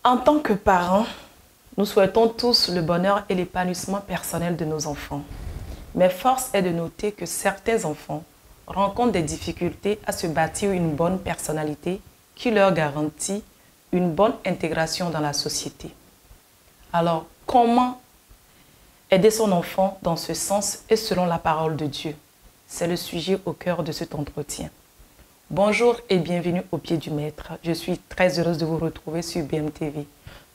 En tant que parents, nous souhaitons tous le bonheur et l'épanouissement personnel de nos enfants. Mais force est de noter que certains enfants rencontrent des difficultés à se bâtir une bonne personnalité qui leur garantit une bonne intégration dans la société. Alors, comment aider son enfant dans ce sens et selon la parole de Dieu? C'est le sujet au cœur de cet entretien. Bonjour et bienvenue au pied du Maître. Je suis très heureuse de vous retrouver sur BMTV.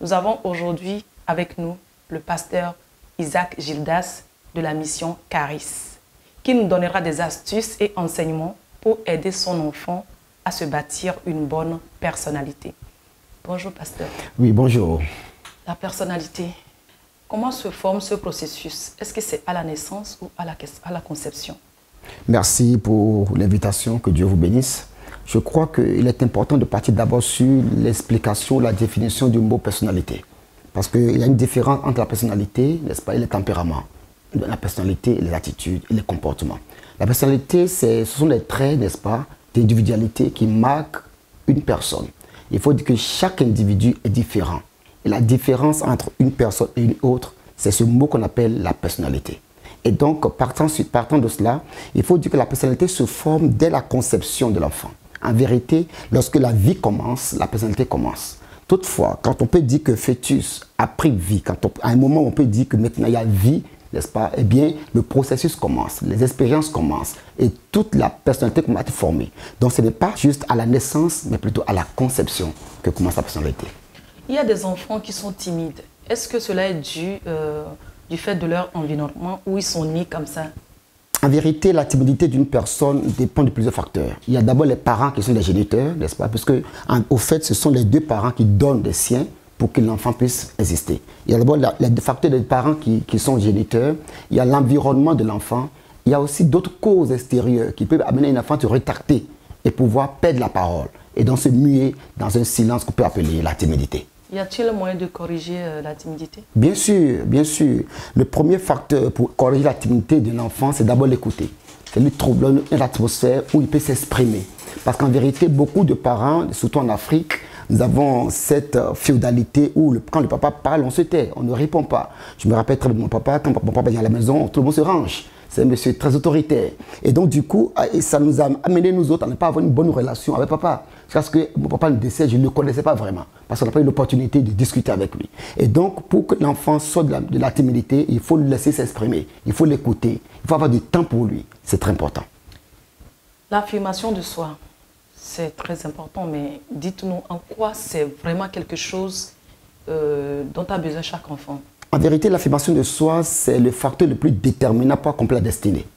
Nous avons aujourd'hui avec nous le pasteur Isaac Gildas de la mission Charis, qui nous donnera des astuces et enseignements pour aider son enfant à se bâtir une bonne personnalité. Bonjour pasteur. Oui, bonjour. La personnalité, comment se forme ce processus? Est-ce que c'est à la naissance ou à la conception? Merci pour l'invitation, que Dieu vous bénisse. Je crois qu'il est important de partir d'abord sur l'explication, la définition du mot personnalité. Parce qu'il y a une différence entre la personnalité, n'est-ce pas, et le tempérament. La personnalité, les attitudes et les comportements. La personnalité, ce sont les traits, n'est-ce pas, d'individualité qui marquent une personne. Il faut dire que chaque individu est différent. Et la différence entre une personne et une autre, c'est ce mot qu'on appelle la personnalité. Et donc, partant de cela, il faut dire que la personnalité se forme dès la conception de l'enfant. En vérité, lorsque la vie commence, la personnalité commence. Toutefois, quand on peut dire que fœtus a pris vie, à un moment on peut dire que maintenant il y a vie, n'est-ce pas, eh bien, le processus commence, les expériences commencent et toute la personnalité commence à être formée. Donc, ce n'est pas juste à la naissance, mais plutôt à la conception que commence la personnalité. Il y a des enfants qui sont timides. Est-ce que cela est dû du fait de leur environnement où ils sont nés comme ça? En vérité, la timidité d'une personne dépend de plusieurs facteurs. Il y a d'abord les parents qui sont les géniteurs, n'est-ce pas? Parce que, au fait, ce sont les deux parents qui donnent des siens pour que l'enfant puisse exister. Il y a d'abord les deux facteurs des parents qui sont géniteurs. Il y a l'environnement de l'enfant. Il y a aussi d'autres causes extérieures qui peuvent amener un enfant à se rétracter et pouvoir perdre la parole et donc se muer dans un silence qu'on peut appeler la timidité. Y a-t-il moyen de corriger la timidité? Bien sûr, bien sûr. Le premier facteur pour corriger la timidité de l'enfant, c'est d'abord l'écouter. C'est lui trouver une atmosphère où il peut s'exprimer. Parce qu'en vérité, beaucoup de parents, surtout en Afrique, nous avons cette féodalité où quand le papa parle, on se tait, on ne répond pas. Je me rappelle très bien de mon papa, quand mon papa vient à la maison, tout le monde se range. C'est un monsieur très autoritaire. Et donc, du coup, ça nous a amené, nous autres, à ne pas avoir une bonne relation avec papa. Parce que mon papa le décède, je ne le connaissais pas vraiment. Parce qu'on n'a pas eu l'opportunité de discuter avec lui. Et donc, pour que l'enfant sorte de la timidité, il faut le laisser s'exprimer. Il faut l'écouter. Il faut avoir du temps pour lui. C'est très important. L'affirmation de soi, c'est très important. Mais dites-nous, en quoi c'est vraiment quelque chose dont a besoin chaque enfant? En vérité, l'affirmation de soi, c'est le facteur le plus déterminant pour accomplir la destinée.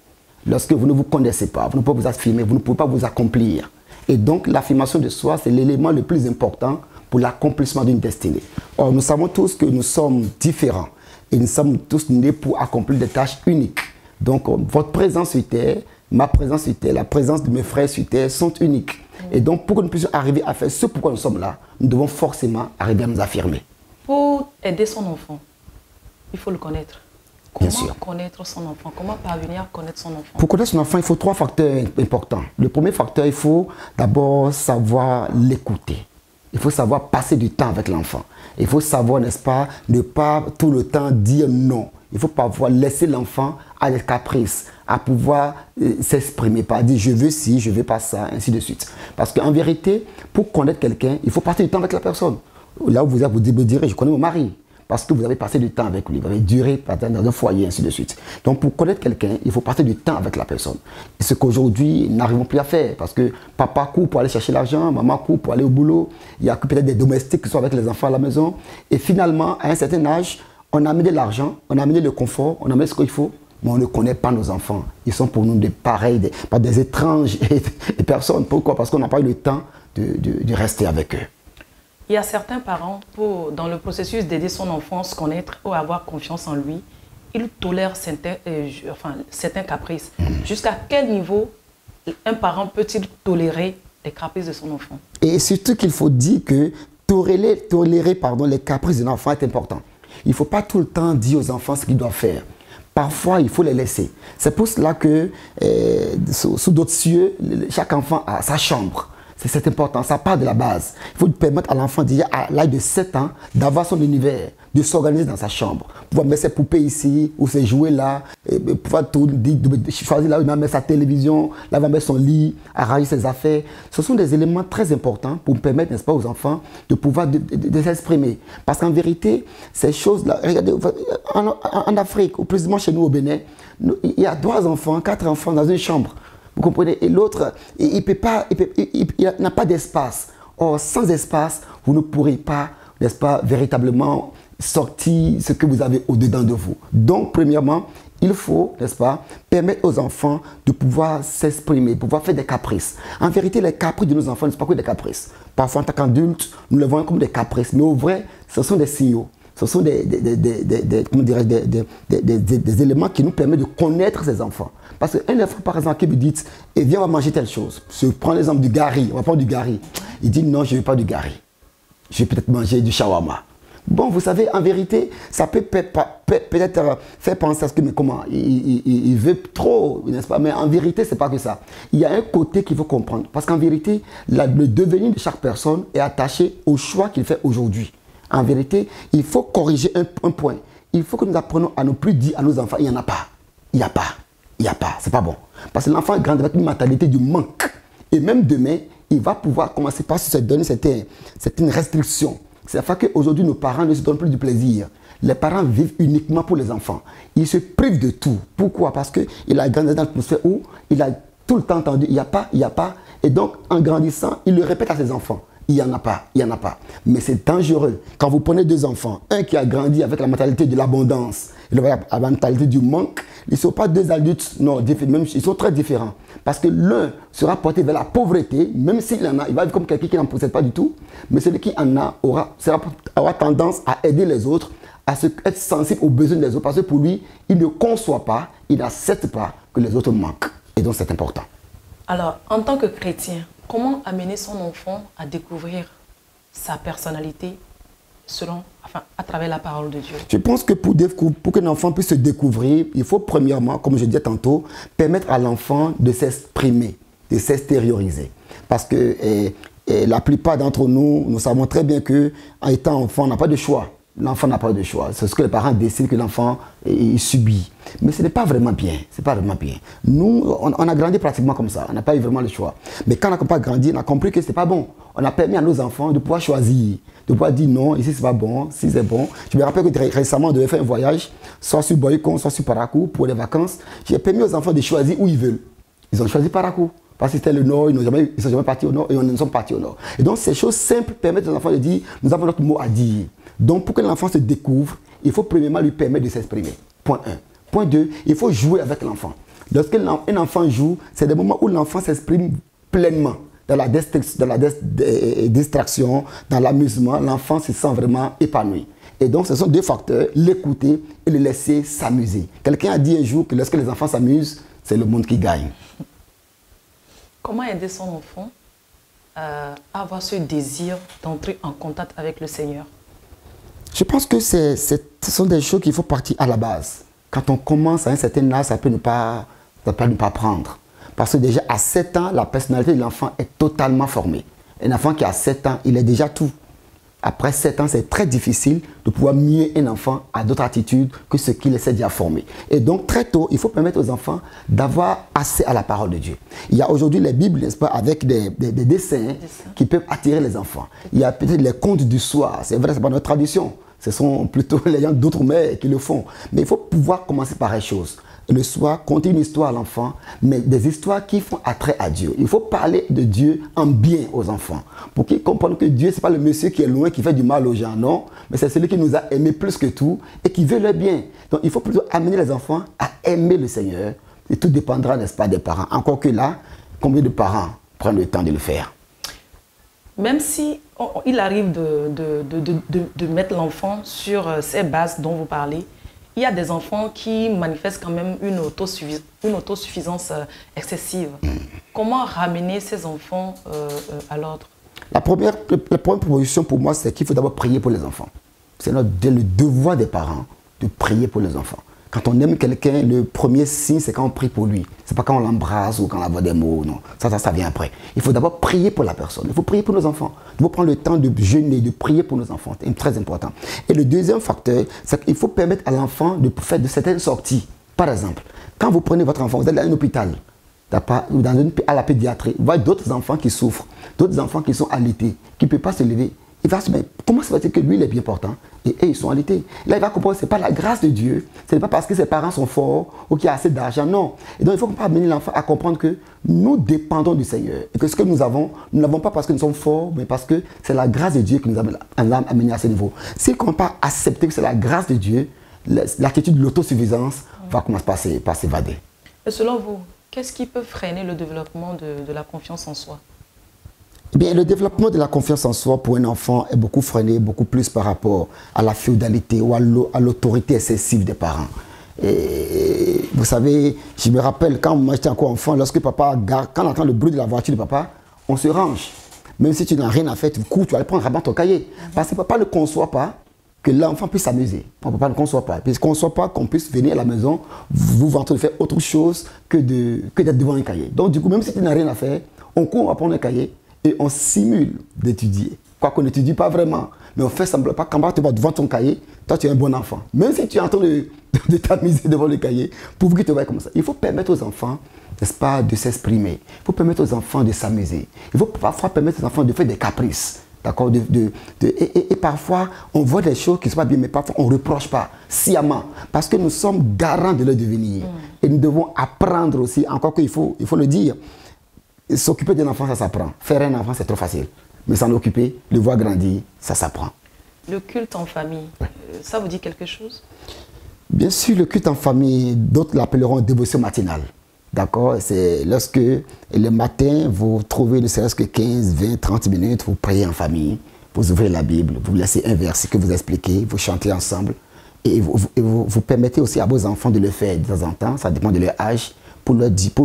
Lorsque vous ne vous connaissez pas, vous ne pouvez pas vous affirmer, vous ne pouvez pas vous accomplir. Et donc, l'affirmation de soi, c'est l'élément le plus important pour l'accomplissement d'une destinée. Or, nous savons tous que nous sommes différents et nous sommes tous nés pour accomplir des tâches uniques. Donc, votre présence sur Terre, ma présence sur Terre, la présence de mes frères sur Terre sont uniques. Et donc, pour que nous puissions arriver à faire ce pourquoi nous sommes là, nous devons forcément arriver à nous affirmer. Pour aider son enfant, il faut le connaître. Bien Comment sûr. connaître son enfant? Comment parvenir à connaître son enfant? Pour connaître son enfant, il faut trois facteurs importants. Le premier facteur, il faut d'abord savoir l'écouter. Il faut savoir passer du temps avec l'enfant. Il faut savoir, n'est-ce pas, ne pas tout le temps dire non. Il faut pouvoir laisser l'enfant à des caprices, à pouvoir s'exprimer, pas dire je veux ci, je veux pas ça, ainsi de suite. Parce qu'en vérité, pour connaître quelqu'un, il faut passer du temps avec la personne. Là où vous me direz, je connais mon mari. Parce que vous avez passé du temps avec lui, vous avez duré dans un foyer, ainsi de suite. Donc pour connaître quelqu'un, il faut passer du temps avec la personne. Et ce qu'aujourd'hui, nous n'arrivons plus à faire. Parce que papa court pour aller chercher l'argent, maman court pour aller au boulot. Il y a peut-être des domestiques qui sont avec les enfants à la maison. Et finalement, à un certain âge, on a amené de l'argent, on a amené le confort, on a amené ce qu'il faut. Mais on ne connaît pas nos enfants. Ils sont pour nous des pareils, des étranges et personnes. Pourquoi? Parce qu'on n'a pas eu le temps de rester avec eux. Il y a certains parents, dans le processus d'aider son enfant à se connaître ou à avoir confiance en lui, ils tolèrent certains caprices. Jusqu'à quel niveau un parent peut-il tolérer les caprices de son enfant? Et surtout qu'il faut dire que tolérer les caprices de l'enfant est important. Il ne faut pas tout le temps dire aux enfants ce qu'ils doivent faire. Parfois, il faut les laisser. C'est pour cela que, sous d'autres cieux, chaque enfant a sa chambre. C'est important, ça part de la base. Il faut permettre à l'enfant déjà à l'âge de 7 ans d'avoir son univers, de s'organiser dans sa chambre, pouvoir mettre ses poupées ici ou ses jouets là, et pouvoir choisir là où il va mettre sa télévision, là il va mettre son lit, arranger ses affaires. Ce sont des éléments très importants pour permettre, n'est-ce pas, aux enfants de pouvoir de s'exprimer. Parce qu'en vérité, ces choses-là, regardez, en Afrique, ou plus ou moins chez nous au Bénin, il y a 3 enfants, 4 enfants dans une chambre. Vous comprenez? Et l'autre, il n'a pas d'espace. Or, sans espace, vous ne pourrez pas, n'est-ce pas, véritablement sortir ce que vous avez au-dedans de vous. Donc, premièrement, il faut, n'est-ce pas, permettre aux enfants de pouvoir s'exprimer, de pouvoir faire des caprices. En vérité, les caprices de nos enfants ne sont pas que des caprices. Parfois, en tant qu'adultes, nous les voyons comme des caprices. Mais au vrai, ce sont des signaux. Ce sont des éléments qui nous permettent de connaître ces enfants. Parce qu'un enfant, par exemple, qui me dit, eh, viens, on va manger telle chose. Je prends l'exemple du gari, on va prendre du gari. Il dit, non, je ne veux pas du gari. Je vais peut-être manger du shawarma. Bon, vous savez, en vérité, ça peut peut-être faire penser à ce que, mais comment, il veut trop, n'est-ce pas? Mais en vérité, ce n'est pas que ça. Il y a un côté qu'il faut comprendre. Parce qu'en vérité, le devenir de chaque personne est attaché au choix qu'il fait aujourd'hui. En vérité, il faut corriger un point. Il faut que nous apprenions à ne plus dire à nos enfants, il n'y en a pas. Il n'y a pas. Il n'y a pas. C'est pas bon. Parce que l'enfant grandit avec une mentalité du manque. Et même demain, il va pouvoir commencer par se donner certaines restrictions. C'est-à-dire qu'aujourd'hui, nos parents ne se donnent plus du plaisir. Les parents vivent uniquement pour les enfants. Ils se privent de tout. Pourquoi? Parce qu'il a grandi dans l'atmosphère où il a tout le temps entendu, il n'y a pas, il n'y a pas. Et donc, en grandissant, il le répète à ses enfants. Il n'y en a pas, il n'y en a pas. Mais c'est dangereux. Quand vous prenez 2 enfants, un qui a grandi avec la mentalité de l'abondance et la mentalité du manque, ils ne sont pas 2 adultes, non, même, ils sont très différents. Parce que l'un sera porté vers la pauvreté, même s'il en a, il va vivre comme quelqu'un qui n'en possède pas du tout, mais celui qui en a aura tendance à aider les autres, à être sensible aux besoins des autres, parce que pour lui, il ne conçoit pas, il n'accepte pas que les autres manquent. Et donc c'est important. Alors, en tant que chrétien, comment amener son enfant à découvrir sa personnalité à travers la parole de Dieu? Je pense que pour qu'un enfant puisse se découvrir, il faut premièrement, comme je disais tantôt, permettre à l'enfant de s'exprimer, de s'extérioriser. Parce que la plupart d'entre nous, nous savons très bien qu'en étant enfant, on n'a pas de choix. L'enfant n'a pas de choix. C'est ce que les parents décident que l'enfant subit. Mais ce n'est pas vraiment bien. C'est pas vraiment bien. Nous, on a grandi pratiquement comme ça. On n'a pas eu vraiment le choix. Mais quand on n'a pas grandi, on a compris que ce n'est pas bon. On a permis à nos enfants de pouvoir choisir, de pouvoir dire non, ici c'est pas bon, si c'est bon. Je me rappelle que récemment, on devait faire un voyage, soit sur Boycon, soit sur Parakou, pour les vacances. J'ai permis aux enfants de choisir où ils veulent. Ils ont choisi Parakou. Parce que c'était le nord, ils ne sont jamais partis au nord et nous sommes partis au nord. Et donc ces choses simples permettent aux enfants de dire, nous avons notre mot à dire. Donc pour que l'enfant se découvre, il faut premièrement lui permettre de s'exprimer. Point 1. Point 2, il faut jouer avec l'enfant. Lorsqu'un enfant joue, c'est des moments où l'enfant s'exprime pleinement. Dans la distraction, dans l'amusement, l'enfant se sent vraiment épanoui. Et donc ce sont 2 facteurs, l'écouter et le laisser s'amuser. Quelqu'un a dit un jour que lorsque les enfants s'amusent, c'est le monde qui gagne. Comment aider son enfant à avoir ce désir d'entrer en contact avec le Seigneur? Je pense que ce sont des choses qu'il faut partir à la base. Quand on commence à un certain âge, ça peut ne pas prendre. Parce que déjà à 7 ans, la personnalité de l'enfant est totalement formée. Un enfant qui a 7 ans, il est déjà tout. Après 7 ans, c'est très difficile de pouvoir mieux un enfant à d'autres attitudes que ce qu'il essaie déjà formé. Et donc, très tôt, il faut permettre aux enfants d'avoir accès à la parole de Dieu. Il y a aujourd'hui les Bibles, n'est-ce pas, avec des dessins qui peuvent attirer les enfants. Il y a peut-être les contes du soir. C'est vrai, ce n'est pas notre tradition. Ce sont plutôt les gens d'outre-mer qui le font. Mais il faut pouvoir commencer par les choses. Le soir, conter une histoire à l'enfant, mais des histoires qui font attrait à Dieu. Il faut parler de Dieu en bien aux enfants, pour qu'ils comprennent que Dieu, ce n'est pas le monsieur qui est loin, qui fait du mal aux gens, non, mais c'est celui qui nous a aimés plus que tout et qui veut le bien. Donc il faut plutôt amener les enfants à aimer le Seigneur, et tout dépendra, n'est-ce pas, des parents. Encore que là, combien de parents prennent le temps de le faire? Même si il arrive de mettre l'enfant sur ces bases dont vous parlez, il y a des enfants qui manifestent quand même une autosuffisance excessive. Comment ramener ces enfants à l'ordre? La première proposition pour moi, c'est qu'il faut d'abord prier pour les enfants. C'est le devoir des parents de prier pour les enfants. Quand on aime quelqu'un, le premier signe, c'est quand on prie pour lui. C'est pas quand on l'embrasse ou quand on envoie des mots, non. Ça vient après. Il faut d'abord prier pour la personne. Il faut prier pour nos enfants. Il faut prendre le temps de jeûner, de prier pour nos enfants. C'est très important. Et le deuxième facteur, c'est qu'il faut permettre à l'enfant de faire de certaines sorties. Par exemple, quand vous prenez votre enfant, vous êtes dans un hôpital, à la pédiatrie, vous voyez d'autres enfants qui souffrent, d'autres enfants qui sont allaités, qui ne peuvent pas se lever. Il va se dire, mais comment ça va être que lui, il est bien portant et eux, ils sont allaités. Là, il va comprendre que ce n'est pas la grâce de Dieu, ce n'est pas parce que ses parents sont forts ou qu'il y a assez d'argent, non. Et donc, il faut amener l'enfant à comprendre que nous dépendons du Seigneur. Et que ce que nous avons, nous ne l'avons pas parce que nous sommes forts, mais parce que c'est la grâce de Dieu qui nous a amené à ce niveau. S'ils ne commencent pas à accepter que c'est la grâce de Dieu, l'attitude de l'autosuffisance va commencer par s'évader. Et selon vous, qu'est-ce qui peut freiner le développement de la confiance en soi? Eh bien, le développement de la confiance en soi pour un enfant est beaucoup freiné, beaucoup plus par rapport à la féodalité ou à l'autorité excessive des parents. Et vous savez, je me rappelle quand moi j'étais encore enfant, lorsque papa, quand on entend le bruit de la voiture de papa, on se range. Même si tu n'as rien à faire, tu cours, tu vas aller prendre rabat ton cahier. Parce que papa ne conçoit pas que l'enfant puisse s'amuser. Papa ne conçoit pas. Il ne conçoit pas qu'on puisse venir à la maison, vous voir en train de faire autre chose que d'être devant un cahier. Donc du coup, même si tu n'as rien à faire, on court, on va prendre un cahier et on simule d'étudier. Quoi qu'on n'étudie pas vraiment, mais on fait semblant pas. Quand tu vas devant ton cahier, toi tu es un bon enfant. Même si tu es en train de t'amuser devant le cahier, pour qu'il te voie comme ça. Il faut permettre aux enfants, n'est-ce pas, de s'exprimer. Il faut permettre aux enfants de s'amuser. Il faut parfois permettre aux enfants de faire des caprices. D'accord, et parfois, on voit des choses qui ne sont pas bien, mais parfois, on ne reproche pas sciemment. Parce que nous sommes garants de leur devenir. Et nous devons apprendre aussi, encore qu'il faut le dire, s'occuper d'un enfant, ça s'apprend. Faire un enfant, c'est trop facile. Mais s'en occuper, le voir grandir, ça s'apprend. Le culte en famille, ça vous dit quelque chose? Bien sûr, le culte en famille, d'autres l'appelleront dévotion matinale. D'accord? C'est lorsque le matin, vous trouvez ne serait-ce que 15, 20, 30 minutes, vous priez en famille, vous ouvrez la Bible, vous laissez un verset que vous expliquez, vous chantez ensemble et vous permettez aussi à vos enfants de le faire de temps en temps, ça dépend de leur âge, pour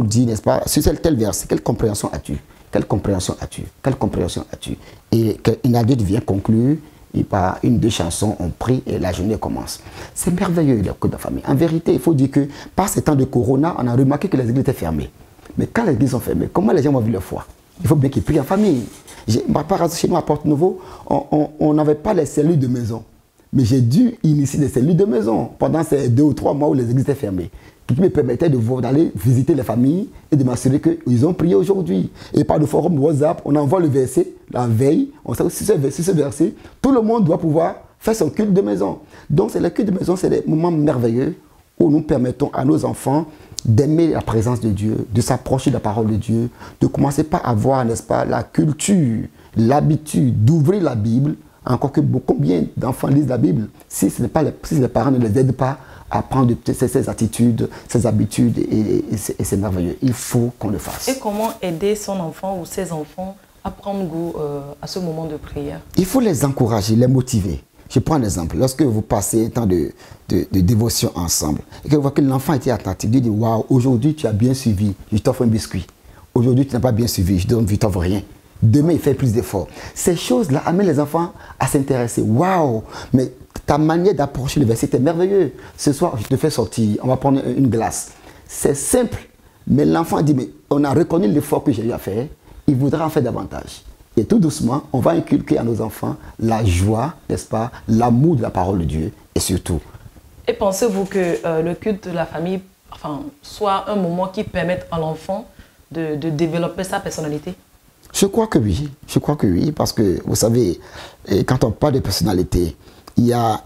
dire, n'est-ce pas, sur tel verset, quelle compréhension as-tu? Quelle compréhension as-tu? Quelle compréhension as-tu? Et qu'un adulte vient conclure, et par une, deux chansons, on prie et la journée commence. C'est merveilleux, le culte de famille. En vérité, il faut dire que par ces temps de corona, on a remarqué que les églises étaient fermées. Mais quand les églises sont fermées, comment les gens vont vivre leur foi? Il faut bien qu'ils prient en famille. Par exemple, chez nous à Porte-Nouveau, on n'avait pas les cellules de maison. Mais j'ai dû initier des cellules de maison pendant ces 2 ou 3 mois où les églises étaient fermées, qui me permettait d'aller visiter les familles et de m'assurer qu'ils ont prié aujourd'hui. Et par le forum WhatsApp, on envoie le verset, la veille, on sait si ce verset, tout le monde doit pouvoir faire son culte de maison. Donc le culte de maison, c'est des moments merveilleux où nous permettons à nos enfants d'aimer la présence de Dieu, de s'approcher de la parole de Dieu, de commencer par avoir, n'est-ce pas, la culture, l'habitude d'ouvrir la Bible. Encore que combien d'enfants lisent la Bible si les parents ne les aident pas à prendre ces attitudes, ces habitudes, et c'est merveilleux. Il faut qu'on le fasse. Et comment aider son enfant ou ses enfants à prendre goût à ce moment de prière? Il faut les encourager, les motiver. Je prends un exemple. Lorsque vous passez un temps de dévotion ensemble, et que vous voyez que l'enfant était attentif, il dit, waouh, aujourd'hui tu as bien suivi, je t'offre un biscuit. Aujourd'hui tu n'as pas bien suivi, je t'offre rien. Demain, il fait plus d'efforts. Ces choses-là amènent les enfants à s'intéresser. Waouh, mais ta manière d'approcher le verset est merveilleuse. Ce soir, je te fais sortir, on va prendre une glace. C'est simple, mais l'enfant dit, mais on a reconnu l'effort que j'ai eu à faire, il voudra en faire davantage. Et tout doucement, on va inculquer à nos enfants la joie, n'est-ce pas, l'amour de la parole de Dieu et surtout. Et pensez-vous que le culte de la famille soit un moment qui permette à l'enfant de développer sa personnalité? Je crois que oui, parce que vous savez, quand on parle de personnalité, il y a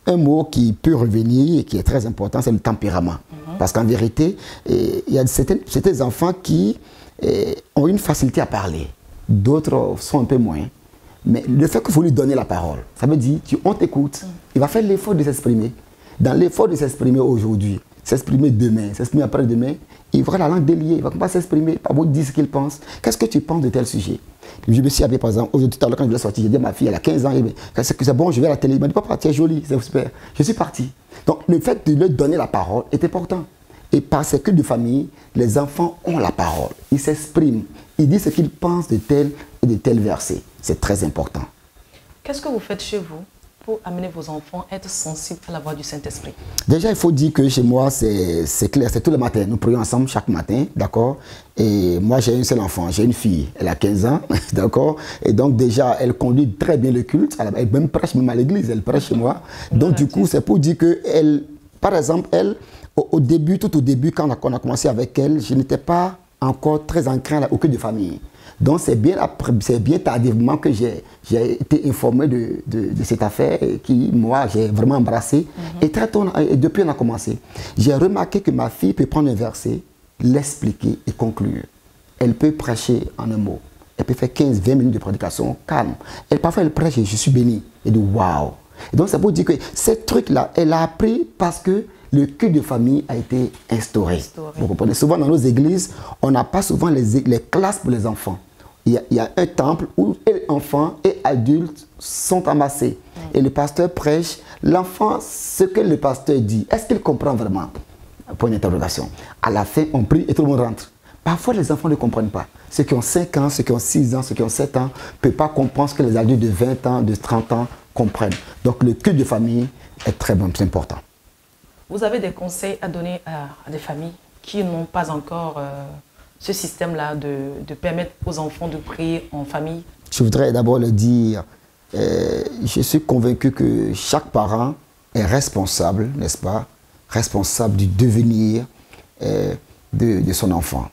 un mot qui peut revenir et qui est très important, c'est le tempérament. Parce qu'en vérité, il y a certains enfants qui ont une facilité à parler, d'autres sont un peu moins. Mais le fait que vous lui donnez la parole, ça veut dire on t'écoute, il va faire l'effort de s'exprimer. Dans l'effort de s'exprimer aujourd'hui, s'exprimer demain, s'exprimer après-demain, il verra la langue déliée, il ne va pas s'exprimer, pas vous dire ce qu'il pense. Qu'est-ce que tu penses de tel sujet? Je me suis appelé par exemple, aujourd'hui tout à l'heure quand je voulais sortir, j'ai dit à ma fille, elle a 15 ans, c'est bon, je vais à la télé. Il m'a dit, papa, tu es jolie, c'est super. Je suis parti. Donc le fait de leur donner la parole est important. Et par ce culte de famille, les enfants ont la parole, ils s'expriment, ils disent ce qu'ils pensent de tel et de tel verset. C'est très important. Qu'est-ce que vous faites chez vous pour amener vos enfants à être sensibles à la voix du Saint-Esprit? Déjà, il faut dire que chez moi, c'est clair, c'est tous les matins. Nous prions ensemble chaque matin, d'accord? Et moi, j'ai un seul enfant, j'ai une fille, elle a 15 ans, d'accord? Et donc déjà, elle conduit très bien le culte, elle même prêche même à l'église, elle prêche chez moi. Donc du coup, c'est pour dire que elle, par exemple, elle, au début, tout au début, quand on a commencé avec elle, je n'étais pas encore très ancré au cœur de famille. Donc c'est bien tardivement que j'ai été informé de cette affaire qui, moi, j'ai vraiment embrassé. Et très tôt, et depuis on a commencé, j'ai remarqué que ma fille peut prendre un verset, l'expliquer et conclure. Elle peut prêcher en un mot. Elle peut faire 15-20 minutes de prédication calme. Parfois elle prêche et je suis béni. Et de waouh. Donc ça veut dire que ce truc-là, elle a appris parce que le culte de famille a été instauré. Vous comprenez? Souvent dans nos églises, on n'a pas souvent les classes pour les enfants. Il y a un temple où enfants et adultes sont amassés. Et le pasteur prêche. L'enfant, ce que le pasteur dit, est-ce qu'il comprend vraiment? Point d'interrogation. À la fin, on prie et tout le monde rentre. Parfois, les enfants ne comprennent pas. Ceux qui ont 5 ans, ceux qui ont 6 ans, ceux qui ont 7 ans, ne peuvent pas comprendre ce que les adultes de 20 ans, de 30 ans comprennent. Donc, le culte de famille est très important. Vous avez des conseils à donner à des familles qui n'ont pas encore ce système-là de permettre aux enfants de prier en famille? Je voudrais d'abord le dire, je suis convaincu que chaque parent est responsable, n'est-ce pas? Responsable du devenir de son enfant.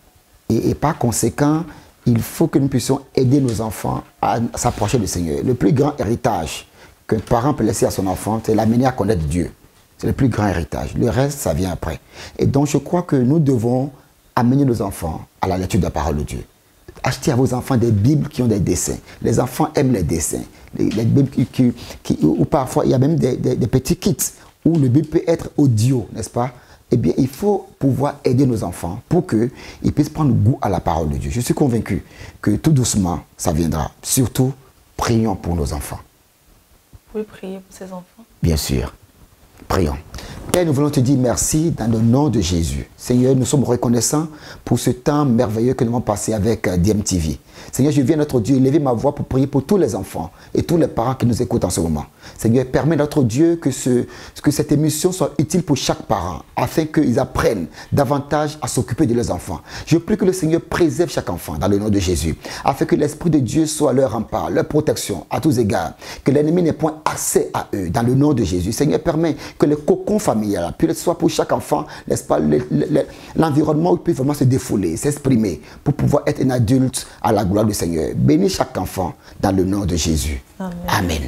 Et par conséquent, il faut que nous puissions aider nos enfants à s'approcher du Seigneur. Le plus grand héritage qu'un parent peut laisser à son enfant, c'est l'amener à connaître Dieu. C'est le plus grand héritage. Le reste, ça vient après. Et donc, je crois que nous devons amener nos enfants à la lecture de la parole de Dieu. Achetez à vos enfants des Bibles qui ont des dessins. Les enfants aiment les dessins. Les Bibles où parfois, il y a même des petits kits où le Bible peut être audio, n'est-ce pas? Eh bien, il faut pouvoir aider nos enfants pour qu'ils puissent prendre goût à la parole de Dieu. Je suis convaincu que tout doucement, ça viendra. Surtout, prions pour nos enfants. Vous pouvez prier pour ces enfants? Bien sûr. Prions. Père, nous voulons te dire merci dans le nom de Jésus. Seigneur, nous sommes reconnaissants pour ce temps merveilleux que nous avons passé avec DMTV. Seigneur, je viens, notre Dieu, élever ma voix pour prier pour tous les enfants et tous les parents qui nous écoutent en ce moment. Seigneur, permets, notre Dieu, que cette émission soit utile pour chaque parent, afin qu'ils apprennent davantage à s'occuper de leurs enfants. Je prie que le Seigneur préserve chaque enfant dans le nom de Jésus, afin que l'Esprit de Dieu soit leur rempart, leur protection à tous égards, que l'ennemi n'ait point accès à eux dans le nom de Jésus. Seigneur, permets que le cocon familial, puis soit pour chaque enfant, n'est-ce pas, l'environnement où il peut vraiment se défouler, s'exprimer, pour pouvoir être un adulte à la gloire du Seigneur. Bénis chaque enfant dans le nom de Jésus. Amen. Amen.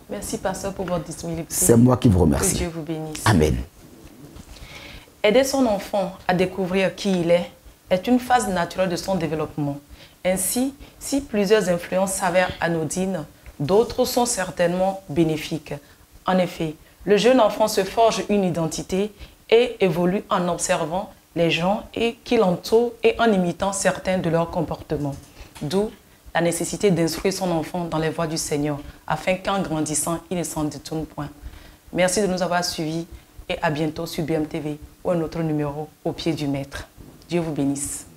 Merci, pasteur, pour votre disponibilité. C'est moi qui vous remercie. Que Dieu vous bénisse. Amen. Aider son enfant à découvrir qui il est une phase naturelle de son développement. Ainsi, si plusieurs influences s'avèrent anodines, d'autres sont certainement bénéfiques. En effet, le jeune enfant se forge une identité et évolue en observant les gens qui l'entourent et en imitant certains de leurs comportements. D'où la nécessité d'instruire son enfant dans les voies du Seigneur, afin qu'en grandissant, il ne s'en détourne point. Merci de nous avoir suivis et à bientôt sur BMTV ou un autre numéro au pied du Maître. Dieu vous bénisse.